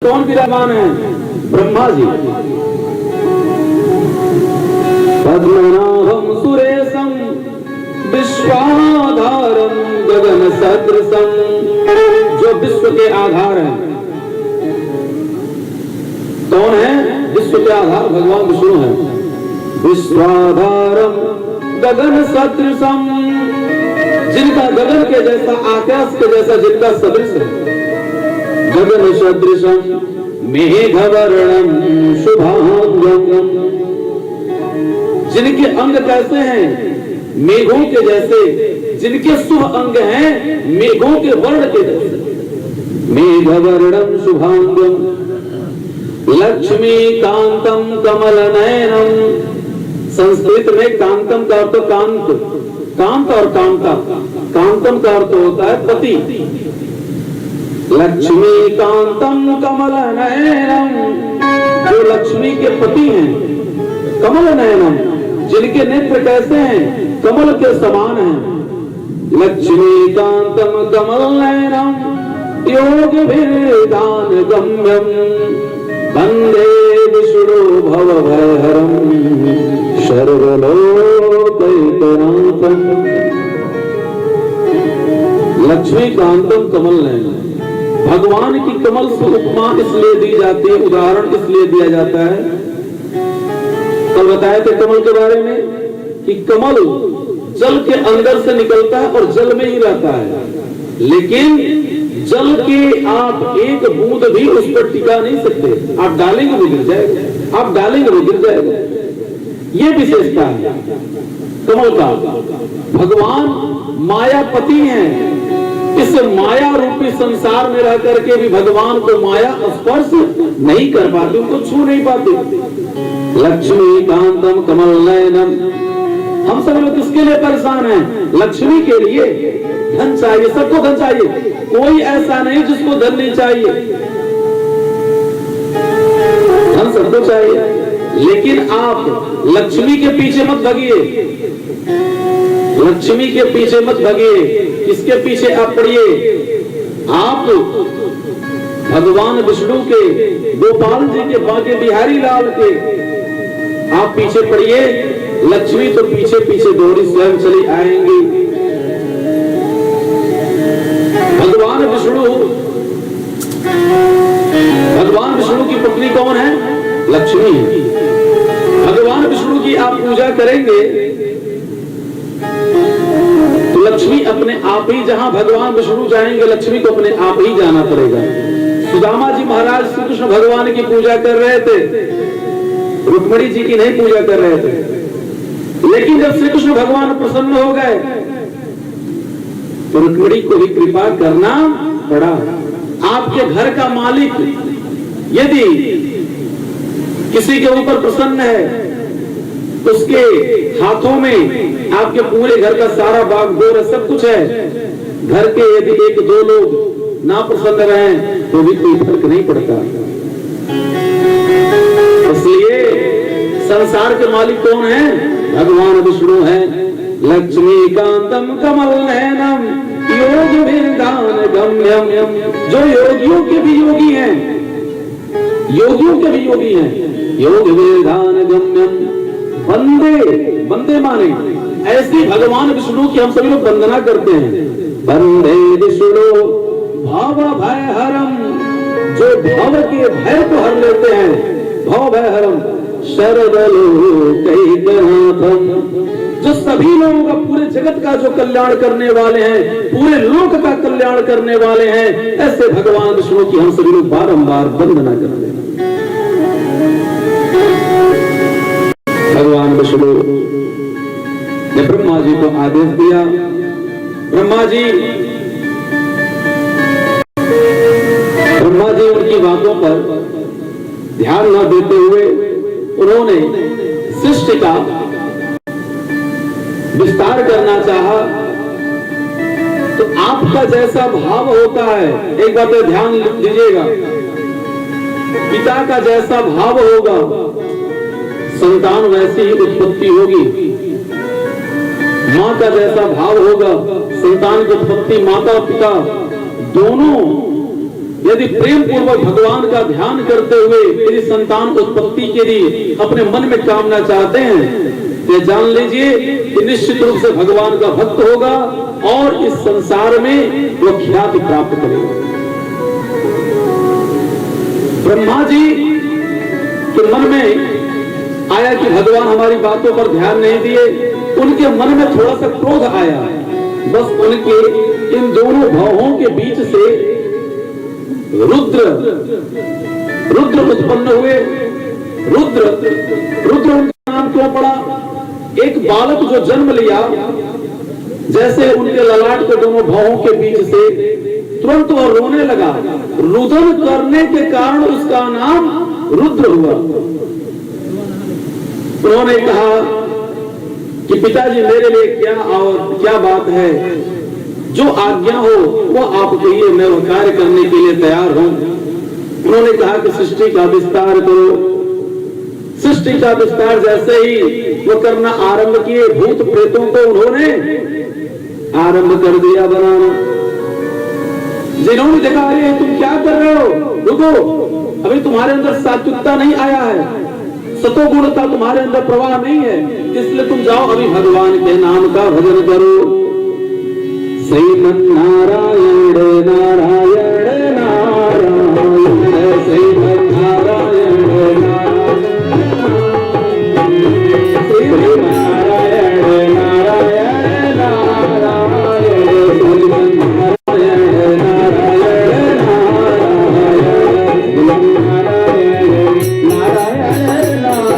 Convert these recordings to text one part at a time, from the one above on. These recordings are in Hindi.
कौन विराजमान है? ब्रह्मा जी। पद्मनाभम सुरेशम विश्वाधारम गगन सदृशम, जो विश्व के आधार हैं। कौन है विश्व के आधार? भगवान विष्णु है। विश्वाधारम गगन सदृशम, जिनका गगन के जैसा, आकाश के जैसा जिनका सदृश है। गगन सदृशम मेघवर्णम शुभांगम, जिनके अंग कैसे हैं? मेघों के जैसे, जिनके शुभ अंग हैं मेघों के वर्ण के जैसे। मेघवर्णम शुभांगम लक्ष्मी कांतम कमल नयनम, संस्कृत में कांतम का अर्थ कांत, कांत और कांता, कांतम का अर्थ होता है पति। लक्ष्मी कांतम कमल नयनम, जो लक्ष्मी के पति हैं। कमल नयनम, जिनके नेत्र कैसे हैं? कमल के समान हैं। लक्ष्मी कांतम कमल नयनम योग विदान गम्यम, वंदे विष्णु भव भयहरम सर्वलोकैकनाथम। लक्ष्मी कांतम कमल नयनम, भगवान की कमल से उपमा इसलिए दी जाती है, उदाहरण इसलिए दिया जाता है। कल बताए थे कमल के बारे में कि कमल जल के अंदर से निकलता है और जल में ही रहता है, लेकिन जल के आप एक बूंद भी उस पर टिका नहीं सकते। आप डालेंगे वो गिर जाएगा, आप डालेंगे वो गिर जाएगा। ये विशेषता है कमल का। भगवान मायापति हैं। इस माया रूपी संसार में रह करके भी भगवान को माया स्पर्श नहीं कर पाती, उनको छू नहीं पाती। लक्ष्मी कांतम कमल नयनम, हम सब लोग किसके लिए परेशान हैं? लक्ष्मी के लिए। धन चाहिए, सबको धन चाहिए, कोई ऐसा नहीं जिसको धन नहीं चाहिए। धन सबको चाहिए, लेकिन आप लक्ष्मी के पीछे मत भागिए। लक्ष्मी के पीछे मत भागिए। किसके पीछे आप पड़िए? आप भगवान विष्णु के, गोपाल जी के, बांके बिहारी लाल के आप पीछे पड़िए। लक्ष्मी तो पीछे पीछे दौड़ी स्वयं चली आएंगी। भगवान विष्णु की पत्नी कौन है? लक्ष्मी। भगवान विष्णु की आप पूजा करेंगे तो लक्ष्मी अपने आप ही, जहां भगवान विष्णु जाएंगे लक्ष्मी को अपने आप ही जाना पड़ेगा। सुदामा जी महाराज श्री कृष्ण भगवान की पूजा कर रहे थे, रुक्मिणी जी की नहीं पूजा कर रहे थे। लेकिन जब श्री कृष्ण भगवान प्रसन्न हो गए तो रुक्मिणी को भी कृपा करना पड़ा। आपके घर का मालिक यदि किसी के ऊपर प्रसन्न है, उसके हाथों में आपके पूरे घर का सारा बाग बोर सब कुछ है। घर के यदि एक दो लोग ना प्रसन्न रहे तो भी कोई फर्क नहीं पड़ता। इसलिए संसार के मालिक कौन है? भगवान विष्णु है। लक्ष्मी कांतम कमल नयनम योग विदान गम्यम, जो योगियों के भी योगी हैं, योगियों के भी योगी हैं। योग विदान गम्यम वंदे, वंदे माने ऐसी भगवान विष्णु की हम सभी लोग वंदना करते हैं। वंदे विष्णु भव भयहरम, जो भव के भय को हर लेते हैं। भव भयहरम सर्वलोकैकनाथम, जो सभी लोगों का, पूरे जगत का जो कल्याण करने वाले हैं, पूरे लोक का कल्याण करने वाले हैं, ऐसे भगवान विष्णु की हम सभी लोग बारंबार वंदना करते हैं। भगवान विष्णु ने ब्रह्मा जी को आदेश दिया। ब्रह्मा जी उनकी बातों पर ध्यान न देते हुए उन्होंने सृष्टि का विस्तार करना चाहा। तो आपका जैसा भाव होता है, एक बात ध्यान दीजिएगा, पिता का जैसा भाव होगा संतान वैसी ही उत्पत्ति होगी। माँ का जैसा भाव होगा संतान की उत्पत्ति, माता पिता दोनों यदि प्रेम पूर्वक भगवान का ध्यान करते हुए यदि संतान उत्पत्ति के लिए अपने मन में कामना चाहते हैं, ये जान लीजिए कि निश्चित रूप से भगवान का भक्त होगा और इस संसार में वो ख्याति प्राप्त करेगा। ब्रह्मा जी के मन में आया कि भगवान हमारी बातों पर ध्यान नहीं दिए, उनके मन में थोड़ा सा क्रोध आया। बस उनके इन दोनों भावों के बीच से रुद्र उत्पन्न हुए। रुद्र उनका नाम क्यों पड़ा? एक बालक जो जन्म लिया, जैसे उनके ललाट के दोनों भावों के बीच से तुरंत वो रोने लगा, रुदन करने के कारण उसका नाम रुद्र हुआ। उन्होंने कहा कि पिताजी मेरे लिए क्या बात है, जो आज्ञा हो वो आप कहिए, मैं वो कार्य करने के लिए तैयार हूं। उन्होंने कहा कि सृष्टि का विस्तार करो। सृष्टि का विस्तार जैसे ही वो करना आरंभ किए, भूत प्रेतों को उन्होंने आरंभ कर दिया बनाना। जिन्होंने देखा अरे तुम क्या कर रहे हो, रुको, अभी तुम्हारे अंदर सात्विकता नहीं आया है, सतोगुणता तुम्हारे अंदर प्रवाह नहीं है, इसलिए तुम जाओ अभी भगवान के नाम का भजन करो। श्रीमन्नारायण नारायण नारायण, श्रीमन्नारायण श्रीमन्नारायण नारायण नारायण, श्रीमन्नारायण नारायण नारायण नारायण नारायण।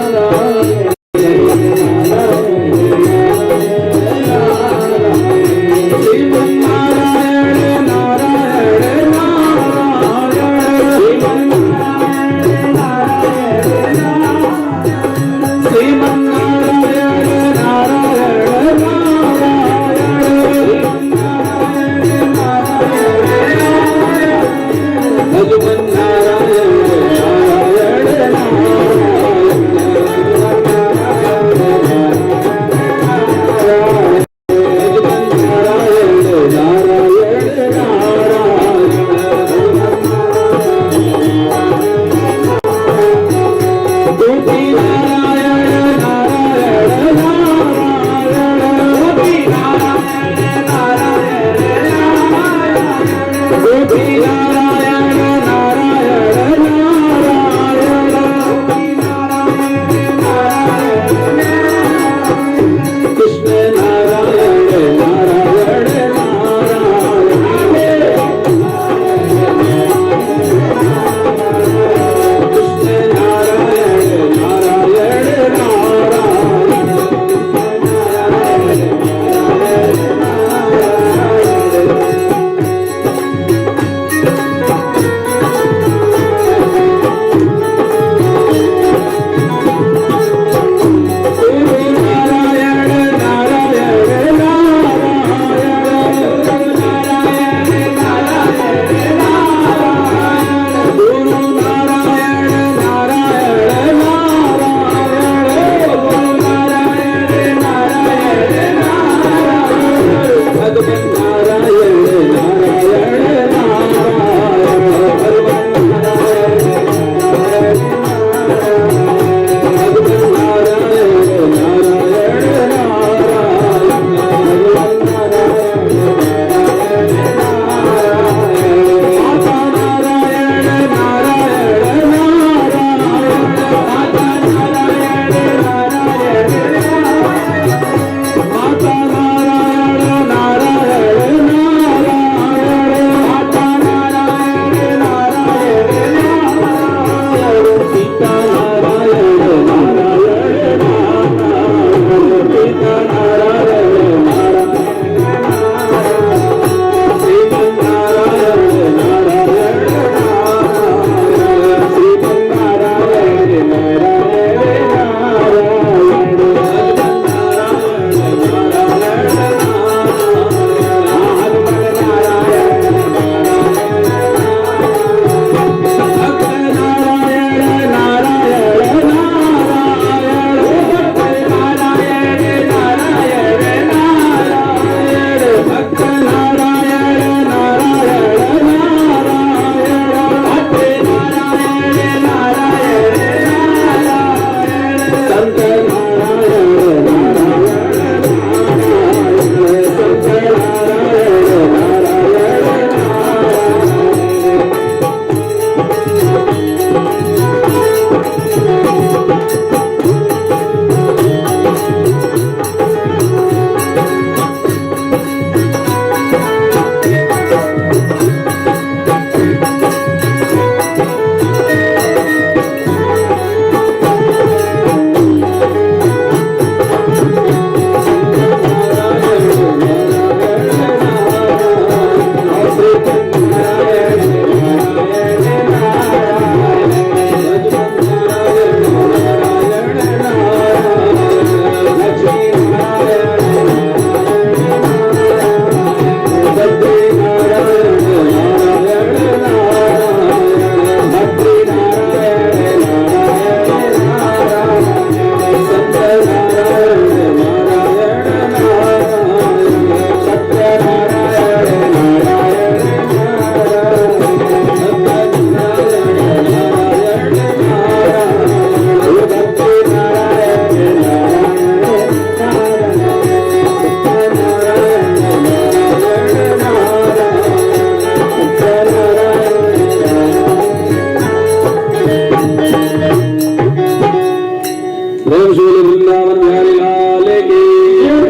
प्रेम से बोले वृंदावन बिहारी लाल की जय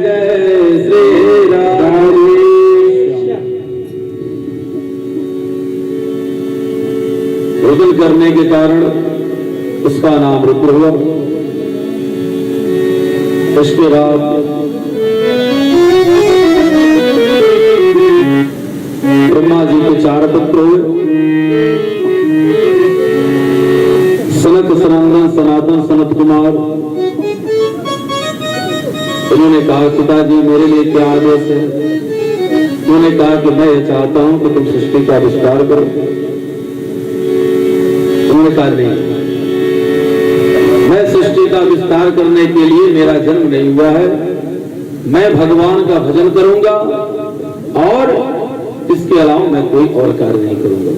जय श्री राम। रुदन करने के कारण उसका नाम रुद्र हुआ। उसके बाद ब्रह्मा जी के 4 पुत्र हुए, सनत, सनंदन, सनातन, सनत कुमार। उन्होंने कहा पिताजी मेरे लिए क्या आदेश है? उन्होंने कहा कि मैं ये चाहता हूं कि तुम सृष्टि का विस्तार करो। उन्होंने कहा नहीं, मैं सृष्टि का विस्तार करने के लिए मेरा जन्म नहीं हुआ है, मैं भगवान का भजन करूंगा और इसके अलावा मैं कोई और कार्य नहीं करूंगा।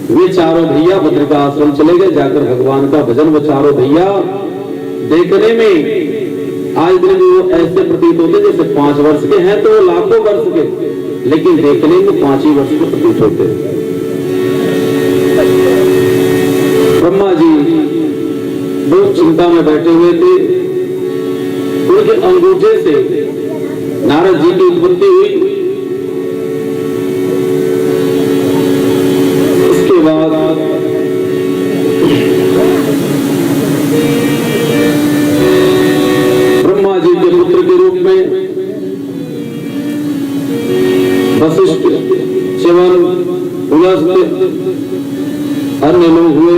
वे चारों भैया बद्र का आश्रम चले गए, जाकर भगवान का भजन। वो चारों भैया देखने में आज दिन वो ऐसे प्रतीत होते जैसे 5 वर्ष के हैं, तो वो लाखों वर्ष के, लेकिन देखने में 5 ही वर्ष के प्रतीत होते। ब्रह्मा जी बहुत चिंता में बैठे हुए थे। उनके अंगूठे से नारद जी की उत्पत्ति हुई। उसके बाद ब्रह्मा जी के पुत्र के रूप में वशिष्ठ, च्यवन, पुलस्त्य, अन्य लोग हुए।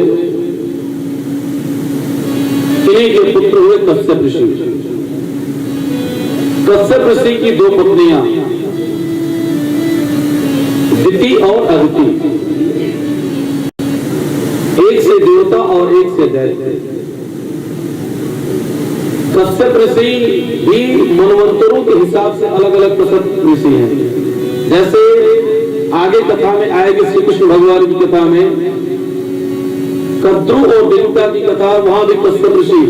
इन्हीं के पुत्र हुए कश्यप ऋषि। कश्यप ऋषि की 2 पत्नियां, दिति और अदिति, एक से देवता और एक से दैत्य। कश्यप ऋषि भी मनवंतरों के हिसाब से अलग अलग प्रसिद्ध ऋषि हैं। जैसे आगे कथा में आएगी, श्री कृष्ण भगवान की कथा में कद्रु और देवता की कथा, वहां भी कश्यप ऋषि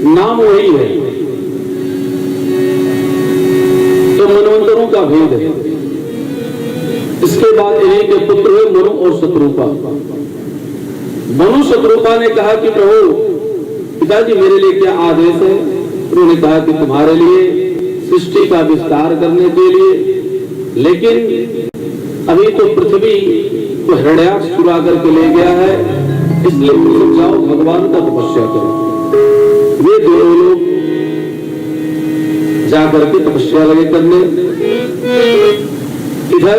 नाम वही है, तो मनवंतरों का भेद है। इसके बाद इन्हीं के पुत्र हुए मनु और शत्रुपा। मनु शत्रुपा ने कहा कि प्रभु पिताजी मेरे लिए क्या आदेश है? उन्होंने कहा कि तुम्हारे लिए सृष्टि का विस्तार करने के लिए, लेकिन अभी तो पृथ्वी को हृदयाक्ष चुरा करके ले गया है, इसलिए तुम जाओ भगवान का तपस्या करो। वे दोनों लोग जाकर के तपस्या लगे करने। इधर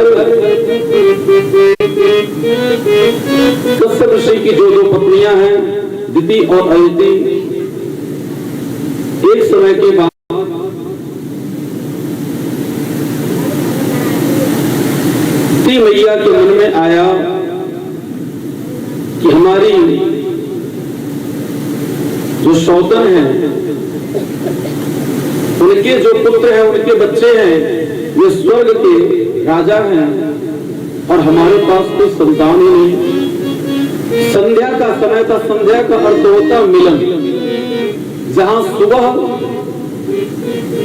कश्यप ऋषि की जो 2 पत्नियां हैं, दिति और अदिति, एक समय के बाद दिति मैया के मन में आया कि हमारी जो सौतन है, उनके जो पुत्र हैं, उनके बच्चे हैं, वे स्वर्ग के राजा हैं और हमारे पास कोई संतान ही नहीं। संध्या का समय था। संध्या का अर्थ होता मिलन, जहां सुबह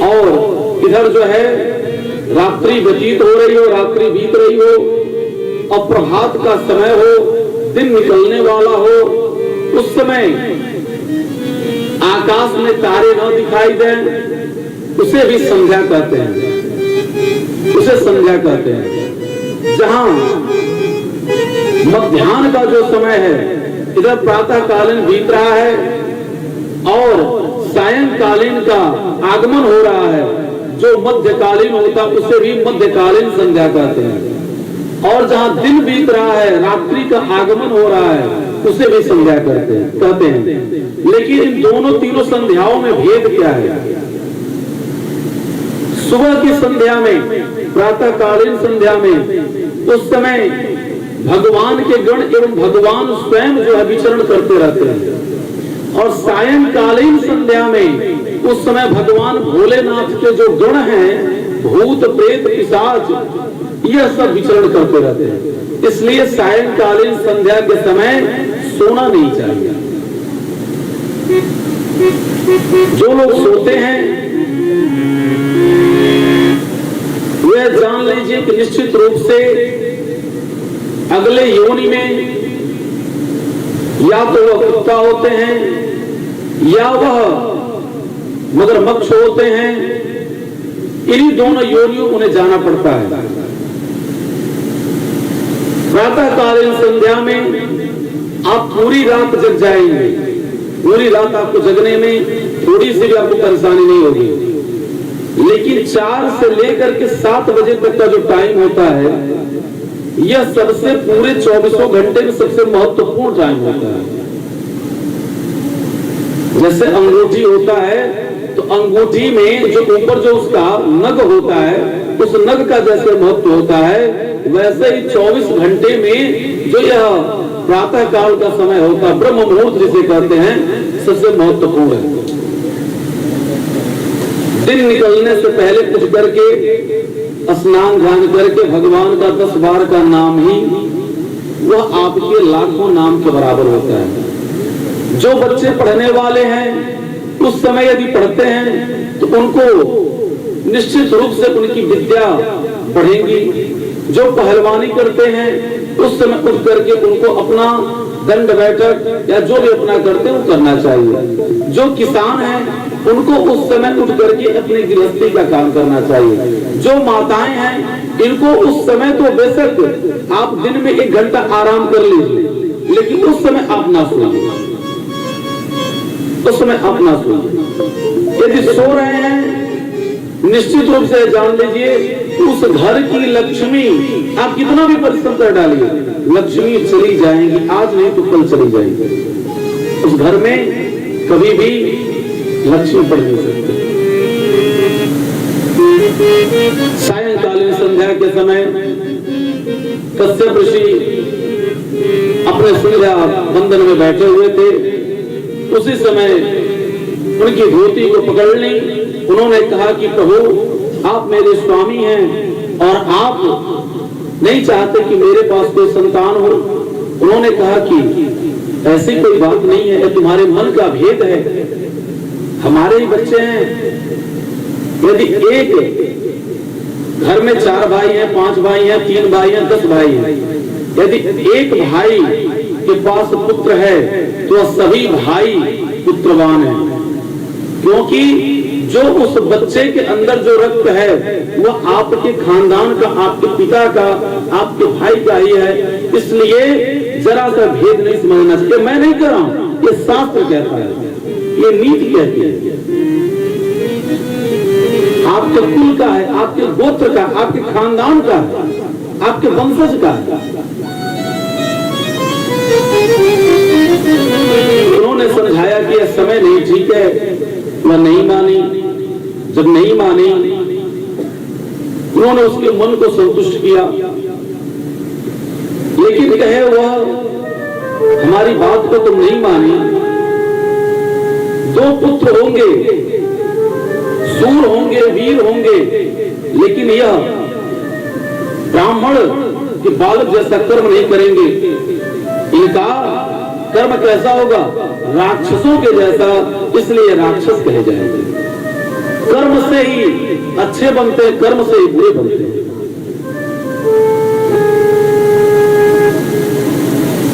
और इधर जो है रात्रि व्यतीत हो रही हो, रात्रि बीत रही हो, और प्रभात का समय हो, दिन निकलने वाला हो, उस समय आकाश में तारे न दिखाई दें, उसे भी संध्या कहते हैं। उसे संध्या कहते हैं। जहां मध्याह्न का जो समय है, इधर प्रातः कालीन बीत रहा है और सायंकालीन का आगमन हो रहा है, जो मध्यकालीन होता उसे भी मध्यकालीन संध्या कहते हैं। और जहां दिन बीत रहा है, रात्रि का आगमन हो रहा है, उसे भी संध्या कहते हैं। लेकिन इन दोनों तीनों संध्याओं में भेद क्या है? सुबह की संध्या में, प्रातःकालीन संध्या में, उस समय भगवान के गण एवं भगवान स्वयं जो है विचरण करते रहते हैं। और सायंकालीन संध्या में उस समय भगवान भोलेनाथ के जो गण हैं, भूत प्रेत पिशाच, यह सब विचरण करते रहते हैं। इसलिए सायंकालीन संध्या के समय सोना नहीं चाहिए। जो लोग सोते हैं वे जान लीजिए कि निश्चित रूप से अगले योनि में या तो वह कुत्ता होते हैं या वह मगरमच्छ होते हैं, इन्हीं दोनों योनियों उन्हें जाना पड़ता है। प्रातःकालीन संध्या में आप पूरी रात जग जाएंगे, पूरी रात आपको जगने में थोड़ी सी भी आपको परेशानी नहीं होगी। लेकिन 4 से लेकर के 7 बजे तक का जो टाइम होता है, यह सबसे पूरे 24 घंटे में सबसे महत्वपूर्ण टाइम होता है। जैसे अंगूठी होता है, तो अंगूठी में जो ऊपर जो उसका नग होता है, उस नग का जैसे महत्व होता है, वैसे ही 24 घंटे में जो यह प्रातः काल का समय होता है, ब्रह्म मुहूर्त जिसे कहते हैं, सबसे महत्वपूर्ण है। दिन निकलने से पहले कुछ करके स्नान ध्यान करके भगवान का 10 बार का नाम ही वह आपके लाखों नाम के बराबर होता है। जो बच्चे पढ़ने वाले हैं, उस समय यदि पढ़ते हैं तो उनको निश्चित रूप से उनकी विद्या बढ़ेगी। जो पहलवानी करते हैं, उस समय उठ करके उनको अपना दंड बैठक या जो भी अपना करते हैं वो करना चाहिए। जो किसान हैं, उनको उस समय उठ करके अपनी गृहस्थी का काम करना चाहिए। जो माताएं हैं, इनको उस समय तो बेशक आप दिन में 1 घंटा आराम कर लीजिए, लेकिन उस समय आप ना सोइए, उस समय आप ना सोइए। यदि सो रहे हैं, निश्चित रूप से जान लीजिए उस घर की लक्ष्मी, आप कितना भी परिश्रम कर डालिए, लक्ष्मी चली जाएंगी, आज नहीं तो कल चली जाएंगी। उस घर में कभी भी लक्ष्मी पड़ नहीं सकती। सायंकालीन संध्या के समय कश्यप ऋषि अपने संध्या बंधन में बैठे हुए थे। उसी समय उनकी धोती को पकड़ ली। उन्होंने कहा कि प्रभु, आप मेरे स्वामी हैं और आप नहीं चाहते कि मेरे पास कोई संतान हो। उन्होंने कहा कि ऐसी कोई बात नहीं है, तुम्हारे मन का भेद है, हमारे ही बच्चे हैं। यदि एक घर में 4 भाई हैं, 5 भाई हैं, 3 भाई हैं, 10 भाई हैं, यदि एक भाई के पास पुत्र है तो सभी भाई पुत्रवान हैं, क्योंकि जो उस बच्चे के अंदर जो रक्त है वह आपके खानदान का, आपके पिता का, आपके भाई का ही है। इसलिए जरा सा भेद नहीं समझना चाहिए। मैं नहीं कह रहा हूं, ये शास्त्र कहता है, ये नीति कहती है। आपके कुल का है, आपके गोत्र का, आपके खानदान का है, आपके वंशज का है। उन्होंने समझाया कि यह समय नहीं ठीक है, वह नहीं मानी। जब नहीं मानी, उन्होंने उसके मन को संतुष्ट किया, लेकिन कहे वह हमारी बात को तुम नहीं मानी। 2 पुत्र होंगे, सूर होंगे, वीर होंगे, लेकिन यह ब्राह्मण के बालक जैसा कर्म नहीं करेंगे। इनका कर्म कैसा होगा? राक्षसों के जैसा, इसलिए राक्षस कहे जाएंगे। कर्म से ही अच्छे बनते हैं, कर्म से ही बुरे बनते हैं।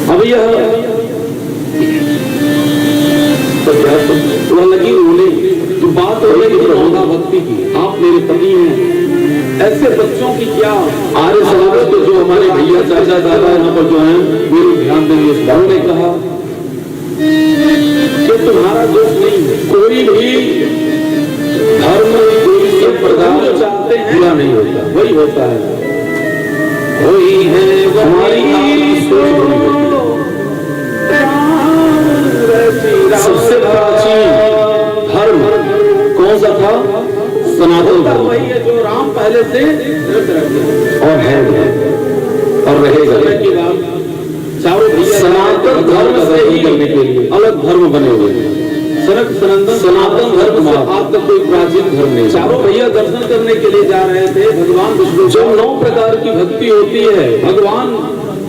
अब यह लगी रोने तो बात हो रही है भक्ति की। आप मेरे पति हैं, ऐसे बच्चों की क्या आर्य समाज के जो हमारे भैया चाचा दादा यहाँ पर जो हैं, मेरे ध्यान देंगे। इस बात ने कहा कि तुम्हारा दोष नहीं है, कोई भी धर्म, कोई संप्रदाय जो चाहते हैं पूरा नहीं होता, वही होता है, वही है हमारी सोच बनी होती है। सबसे प्राचीन धर्म कौन सा था? सनातन धर्म। वही है जो राम पहले से और है और रहेगा। सनातन धर्म से ही करने के लिए अलग धर्म बने हुए हैं। सनातन धर्म से आज तक कोई प्राचीन धर्म नहीं। चारों भैया दर्शन करने के लिए जा रहे थे भगवान विष्णु। जो 9 प्रकार की भक्ति होती है भगवान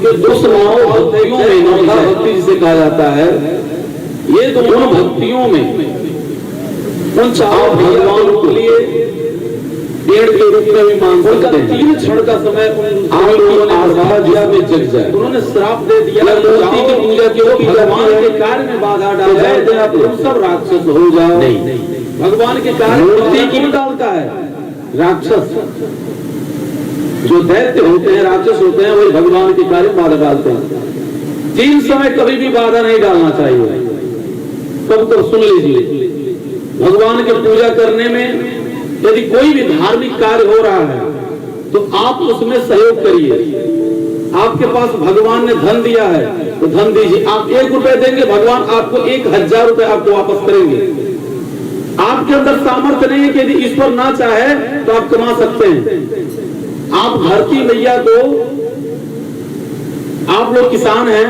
के, 209 भक्तियों में, नौधा भक्ति जिसे कहा जाता है, ये दोनों भक्तियों में उन चारों भगवान के लिए डेढ़ के रूप में भी मान सकते हैं। 3 क्षण का समय आप लोगों ने आस्था में जग जाए। उन्होंने श्राप दे दिया मूर्ति की पूजा की, वो भगवान के कार्य में बाधा डाल जाए, तुम सब राक्षस हो जाओ। नहीं, भगवान के कार्य मूर्ति की डालता है राक्षस। जो दैत्य होते हैं, राक्षस होते हैं, वही भगवान के कार्य में बाधा डालते हैं। 3 समय कभी भी बाधा नहीं डालना चाहिए। कब तो सुन लीजिए, भगवान की पूजा करने में यदि कोई भी धार्मिक कार्य हो रहा है तो आप उसमें सहयोग करिए। आपके पास भगवान ने धन दिया है तो धन दीजिए। आप 1 रुपए देंगे, भगवान आपको 1000 रुपए आपको वापस करेंगे। आपके अंदर सामर्थ्य नहीं है कि यदि ईश्वर ना चाहे तो आप कमा सकते हैं। आप धरती मैया को, आप लोग किसान हैं,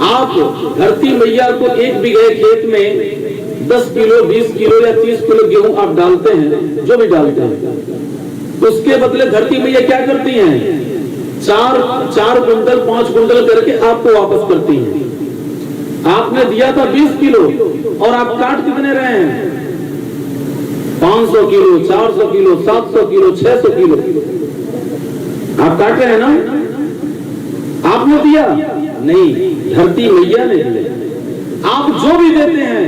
आप धरती मैया को 1 बीघे खेत में 10 किलो 20 किलो या 30 किलो गेहूं आप डालते हैं, जो भी डालते हैं, उसके बदले धरती मैया क्या करती हैं? 4 कुंटल 5 कुंटल करके आपको वापस करती हैं। आपने दिया था 20 किलो और आप काट कितने रहे हैं? 500 किलो, 400 किलो, 700 किलो, 600 किलो आप काट रहे हैं ना? आपने दिया नहीं, धरती मैया ने दिया। आप जो भी देते हैं